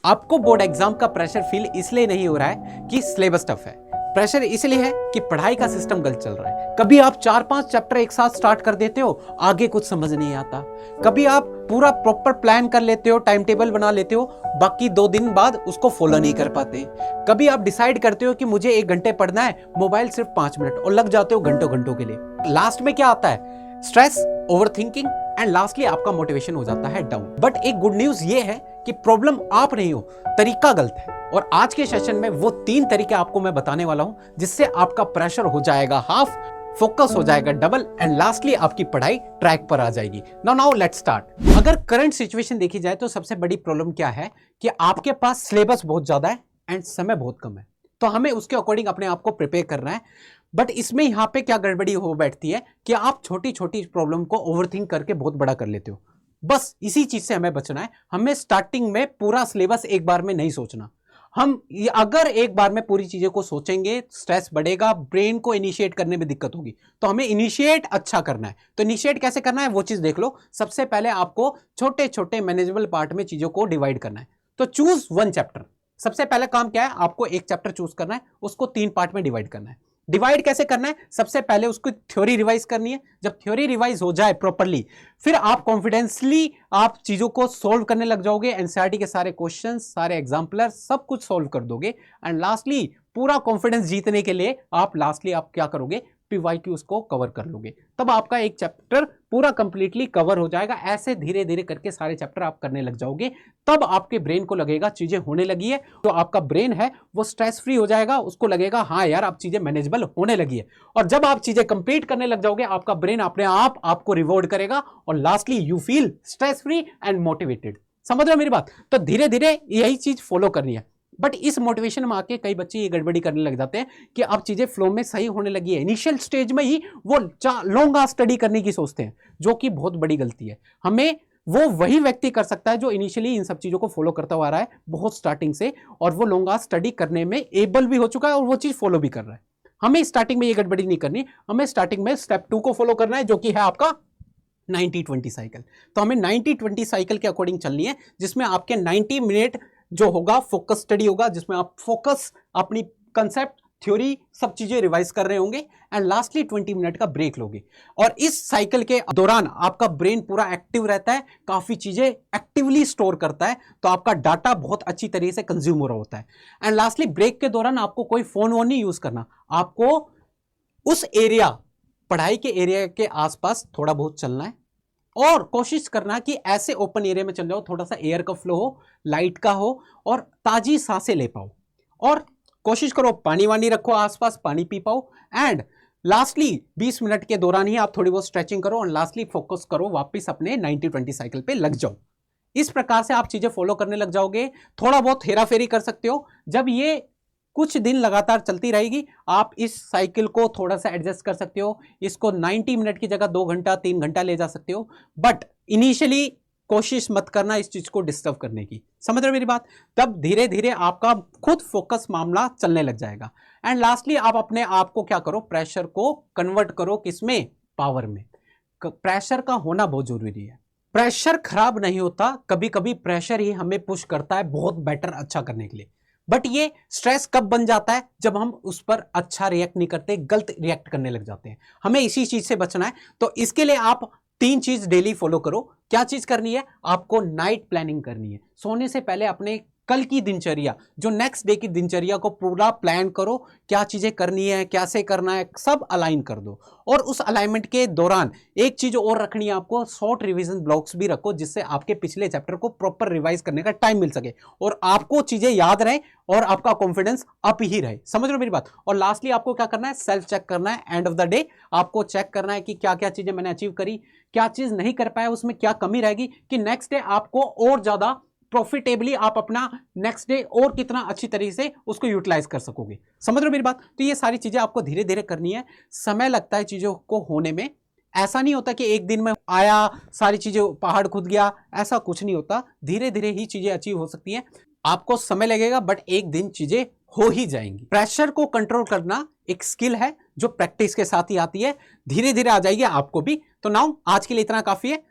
आपको board exam का pressure feel इसलिए नहीं हो रहा है कि सिलेबस टफ है। प्रेशर इसलिए है कि पढ़ाई का सिस्टम गलत चल रहा है। कभी आप 4-5 चैप्टर एक साथ स्टार्ट कर देते हो, आगे कुछ समझ नहीं आता। कभी आप पूरा प्रॉपर प्लान कर लेते हो, टाइम टेबल बना लेते हो, बाकी 2 दिन बाद उसको फॉलो नहीं कर पाते। कभी आप डिसाइड करते हो कि मुझे 1 घंटे पढ़ना है, मोबाइल सिर्फ 5 मिनट, और लग जाते हो घंटों घंटों के लिए। लास्ट में क्या आता है? स्ट्रेस, ओवरथिंकिंग एंड लास्टली आपका मोटिवेशन हो जाता है डाउन। बट एक गुड न्यूज ये है कि प्रॉब्लम आप नहीं हो, तरीका गलत है। और आज के सेशन में वो 3 तरीके आपको मैं बताने वाला हूं जिससे आपका प्रेशर हो जाएगा हाफ, फोकस हो जाएगा डबल एंड लास्टली आपकी पढ़ाई ट्रैक पर आ जाएगी। Now let's start. अगर करंट सिचुएशन देखी जाए तो सबसे बड़ी प्रॉब्लम क्या है कि आपके पास सिलेबस बहुत ज्यादा है एंड समय बहुत कम है, तो हमें उसके अकॉर्डिंग अपने आप को प्रिपेयर करना है। बट इसमें यहां पे क्या गड़बड़ी हो बैठती है कि आप छोटी छोटी प्रॉब्लम को ओवरथिंक करके बहुत बड़ा कर लेते हो। बस इसी चीज से हमें बचना है। हमें स्टार्टिंग में पूरा सिलेबस एक बार में नहीं सोचना। हम अगर एक बार में पूरी चीजें को सोचेंगे, स्ट्रेस बढ़ेगा, ब्रेन को इनिशिएट करने में दिक्कत होगी। तो हमें इनिशिएट अच्छा करना है। तो इनिशिएट कैसे करना है वो चीज देख लो। सबसे पहले आपको छोटे छोटे मैनेजेबल पार्ट में चीजों को डिवाइड करना है। तो चूज 1 चैप्टर। सबसे पहले काम क्या है? आपको एक चैप्टर चूज करना है, उसको 3 पार्ट में डिवाइड करना है। डिवाइड कैसे करना है? सबसे पहले उसको थ्योरी रिवाइज करनी है। जब थ्योरी रिवाइज हो जाए प्रॉपर्ली, फिर आप कॉन्फिडेंसली आप चीजों को सोल्व करने लग जाओगे। एनसीईआरटी के सारे क्वेश्चंस, सारे एग्जाम्पलर, सब कुछ सोल्व कर दोगे। एंड लास्टली पूरा कॉन्फिडेंस जीतने के लिए आप क्या करोगे? पीवाईक्यूज को कवर कर लोगे। तब आपका एक चैप्टर पूरा कंप्लीटली कवर हो जाएगा। ऐसे धीरे धीरे करके सारे चैप्टर आप करने लग जाओगे। तब आपके ब्रेन को लगेगा चीजें होने लगी है। तो आपका ब्रेन है वो स्ट्रेस फ्री हो जाएगा। उसको लगेगा हाँ यार अब चीजें मैनेजेबल होने लगी है। और जब आप चीजें कंप्लीट करने लग जाओगे, आपका ब्रेन अपने आप आपको रिवॉर्ड करेगा और lastly you feel stress free and motivated. समझ रहे हो मेरी बात? तो धीरे धीरे यही चीज फॉलो करनी है। बट इस मोटिवेशन में आके कई बच्चे ये गड़बड़ी करने लग जाते हैं कि अब चीजें फ्लो में सही होने लगी है। इनिशियल स्टेज में ही वो लॉन्ग स्टडी करने की सोचते हैं, जो कि बहुत बड़ी गलती है। हमें वो वही व्यक्ति कर सकता है जो इनिशियली इन सब चीजों को फॉलो करता हुआ आ रहा है बहुत स्टार्टिंग से, और वो लॉन्ग स्टडी करने में एबल भी हो चुका है और वो चीज फॉलो भी कर रहा है। हमें स्टार्टिंग में ये गड़बड़ी नहीं करनी। हमें स्टार्टिंग में स्टेप 2 को फॉलो करना है, जो कि है आपका 90-20 साइकिल। तो हमें 90-20 साइकिल के अकॉर्डिंग चलनी है, जिसमें आपके 90 मिनट जो होगा फोकस स्टडी होगा, जिसमें आप फोकस अपनी कंसेप्ट, थ्योरी, सब चीजें रिवाइज कर रहे होंगे। एंड लास्टली 20 मिनट का ब्रेक लोगे। और इस साइकिल के दौरान आपका ब्रेन पूरा एक्टिव रहता है, काफी चीजें एक्टिवली स्टोर करता है, तो आपका डाटा बहुत अच्छी तरीके से कंज्यूम हो रहा होता है। एंड लास्टली ब्रेक के दौरान आपको कोई फोन वोन नहीं यूज करना। आपको उस एरिया, पढ़ाई के एरिया के आसपास थोड़ा बहुत चलना है और कोशिश करना कि ऐसे ओपन एरिया में चल जाओ, थोड़ा सा एयर का फ्लो हो, लाइट का हो और ताजी सांसें ले पाओ। और कोशिश करो पानी वानी रखो आसपास, पानी पी पाओ। एंड लास्टली 20 मिनट के दौरान ही आप थोड़ी बहुत स्ट्रेचिंग करो और लास्टली फोकस करो, वापस अपने 90-20 साइकिल पे लग जाओ। इस प्रकार से आप चीजें फॉलो करने लग जाओगे। थोड़ा बहुत हेरा फेरी कर सकते हो। जब ये कुछ दिन लगातार चलती रहेगी, आप इस साइकिल को थोड़ा सा एडजस्ट कर सकते हो। इसको 90 मिनट की जगह 2 घंटा 3 घंटा ले जा सकते हो। बट इनिशियली कोशिश मत करना इस चीज को डिस्टर्ब करने की। समझ रहे हो मेरी बात? तब धीरे धीरे आपका खुद फोकस मामला चलने लग जाएगा। एंड लास्टली आप अपने आप को क्या करो? प्रेशर को कन्वर्ट करो किसमें? पावर में। प्रेशर का होना बहुत जरूरी है। प्रेशर खराब नहीं होता, कभी कभी प्रेशर ही हमें पुश करता है बहुत बेटर अच्छा करने के लिए। बट ये स्ट्रेस कब बन जाता है? जब हम उस पर अच्छा रिएक्ट नहीं करते, गलत रिएक्ट करने लग जाते हैं। हमें इसी चीज से बचना है। तो इसके लिए आप 3 चीज डेली फॉलो करो। क्या चीज करनी है? आपको नाइट प्लानिंग करनी है। सोने से पहले अपने कल की दिनचर्या, जो नेक्स्ट डे की दिनचर्या को पूरा प्लान करो। क्या चीजें करनी है, कैसे करना है, सब अलाइन कर दो। और उस अलाइनमेंट के दौरान एक चीज और रखनी है आपको, शॉर्ट रिवीजन ब्लॉक्स भी रखो, जिससे आपके पिछले चैप्टर को प्रॉपर रिवाइज करने का टाइम मिल सके और आपको चीजें याद रहे और आपका कॉन्फिडेंस अप ही रहे। समझ रहे हो मेरी बात? और लास्टली आपको क्या करना है? सेल्फ चेक करना है। एंड ऑफ द डे आपको चेक करना है कि क्या क्या चीजें मैंने अचीव करी, क्या चीज नहीं कर पाया, उसमें क्या कमी रहेगी, कि नेक्स्ट डे आपको और ज्यादा प्रॉफिटेबली आप अपना नेक्स्ट डे और कितना अच्छी तरीके से उसको यूटिलाइज कर सकोगे। समझ रहे हो मेरी बात? तो ये सारी चीजें आपको धीरे धीरे करनी है। समय लगता है चीजों को होने में। ऐसा नहीं होता कि एक दिन में आया सारी चीजें पहाड़ खुद गया, ऐसा कुछ नहीं होता। धीरे धीरे ही चीजें अचीव हो सकती हैं। आपको समय लगेगा बट एक दिन चीजें हो ही जाएंगी। प्रेशर को कंट्रोल करना एक स्किल है जो प्रैक्टिस के साथ ही आती है। धीरे धीरे आ जाएगी आपको भी। तो नाउ आज के लिए इतना काफी है।